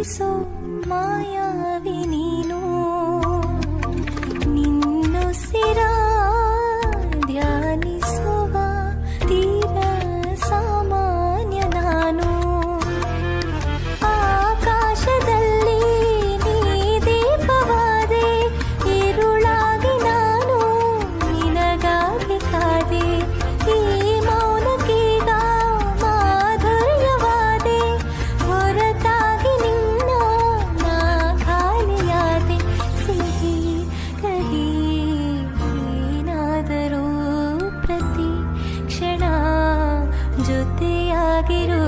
ಮಿಡಿಸೋ ಮಾಯಾವಿ ನೀನು ನಿನ್ನೊಸಿರ ಧ್ಯಾನಿಸುವ ತೀರ ಸಾಮಾನ್ಯ ನಾನು ಆಕಾಶದಲ್ಲಿ ನೀ ದೀಪವಾದೆ ഇരുಳಾಗಿ ನಾನು ನಿನಗಾಗಿ ಕಾದೆ ಈ ಮೌನಕ್ಕೀಗ ಮಾಧುರ್ಯವಾದೆ ಹೊರತಾಗಿ ನಿನ್ನ ನಾ ಖಾಲಿಯಾದೆ ಸಿಹಿ ಕಹಿ ಏನಾದರೂ ಪ್ರತಿ ಕ್ಷಣ ಜೊತೆಯಾಗಿರು